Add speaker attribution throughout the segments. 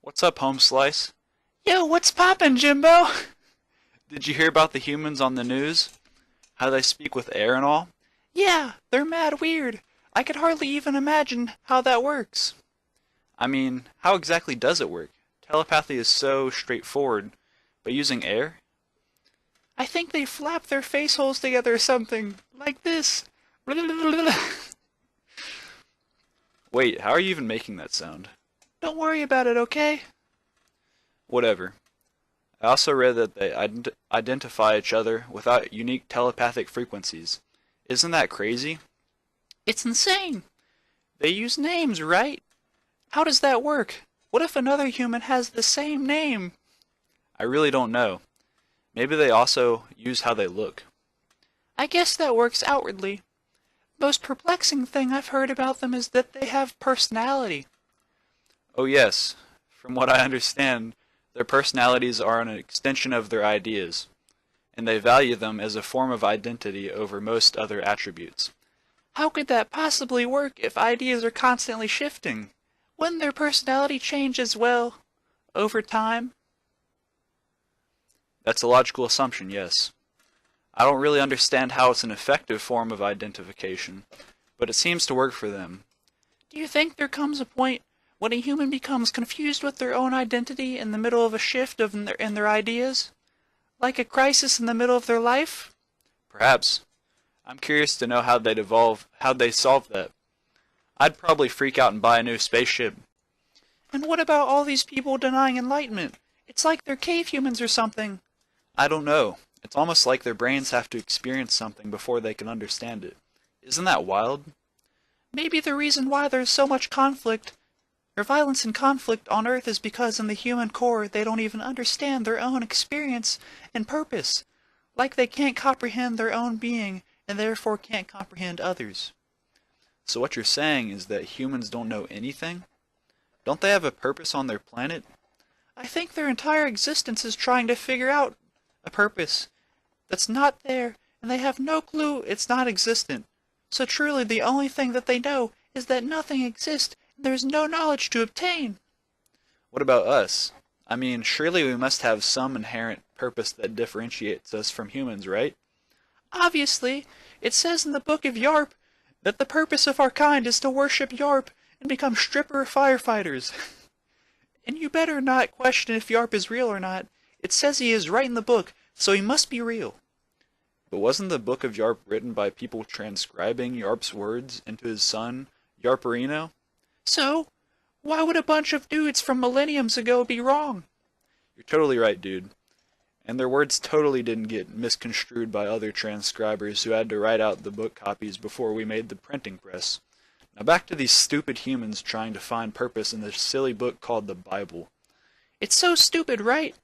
Speaker 1: What's up, Home Slice? Yo, what's poppin', Jimbo? Did you hear about the humans on the news? How they speak with air and all? Yeah, they're mad weird. I could hardly even imagine how that works. I mean, how exactly does it work? Telepathy is so straightforward, but using air? I think they flap their face holes together or something, like this. Wait, how are you even making that sound? Don't worry about it, okay? Whatever. I also read that they identify each other without unique telepathic frequencies. Isn't that crazy? It's insane. They use names, right? How does that work? What if another human has the same name? I really don't know. Maybe they also use how they look. I guess that works outwardly. Most perplexing thing I've heard about them is that they have personality. Oh yes, from what I understand, their personalities are an extension of their ideas, and they value them as a form of identity over most other attributes. How could that possibly work if ideas are constantly shifting? Wouldn't their personality change as well, over time? That's a logical assumption, yes. I don't really understand how it's an effective form of identification, but it seems to work for them. Do you think there comes a point when a human becomes confused with their own identity in the middle of a shift in their ideas? Like a crisis in the middle of their life? Perhaps. I'm curious to know how'd they solve that. I'd probably freak out and buy a new spaceship. And what about all these people denying enlightenment? It's like they're cave humans or something. I don't know. It's almost like their brains have to experience something before they can understand it. Isn't that wild? Maybe the reason why there's so much conflict, or violence and conflict on Earth is because in the human core they don't even understand their own experience and purpose. Like they can't comprehend their own being and therefore can't comprehend others. So what you're saying is that humans don't know anything? Don't they have a purpose on their planet? I think their entire existence is trying to figure out a purpose that's not there, and they have no clue it's not existent. So truly the only thing that they know is that nothing exists, and there is no knowledge to obtain. What about us? I mean, surely we must have some inherent purpose that differentiates us from humans, right? Obviously. It says in the Book of Yarp that the purpose of our kind is to worship Yarp and become stripper firefighters. And you better not question if Yarp is real or not. It says he is right in the book, so he must be real. But wasn't the Book of Yarp written by people transcribing Yarp's words into his son, Yarperino? So, why would a bunch of dudes from millenniums ago be wrong? You're totally right, dude. And their words totally didn't get misconstrued by other transcribers who had to write out the book copies before we made the printing press. Now back to these stupid humans trying to find purpose in this silly book called the Bible. It's so stupid, right?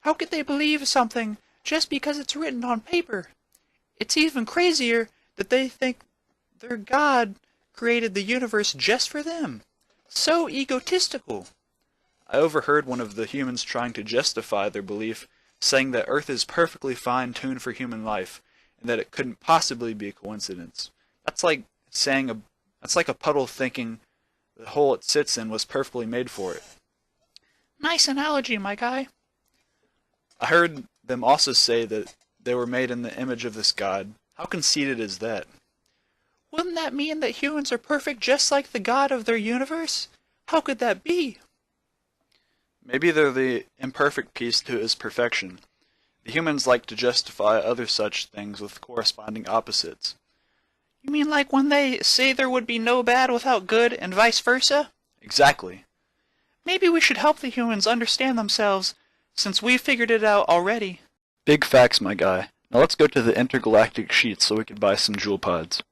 Speaker 1: How could they believe something just because it's written on paper? It's even crazier that they think their God created the universe just for them. So egotistical. I overheard one of the humans trying to justify their belief, saying that Earth is perfectly fine-tuned for human life, and that it couldn't possibly be a coincidence. That's like a puddle thinking the hole it sits in was perfectly made for it. Nice analogy, my guy. I heard them also say that they were made in the image of this God. How conceited is that? Wouldn't that mean that humans are perfect just like the God of their universe? How could that be? Maybe they're the imperfect piece to his perfection. The humans like to justify other such things with corresponding opposites. You mean like when they say there would be no bad without good and vice versa? Exactly. Maybe we should help the humans understand themselves, since we've figured it out already. Big facts, my guy. Now let's go to the intergalactic sheets so we can buy some jewel pods.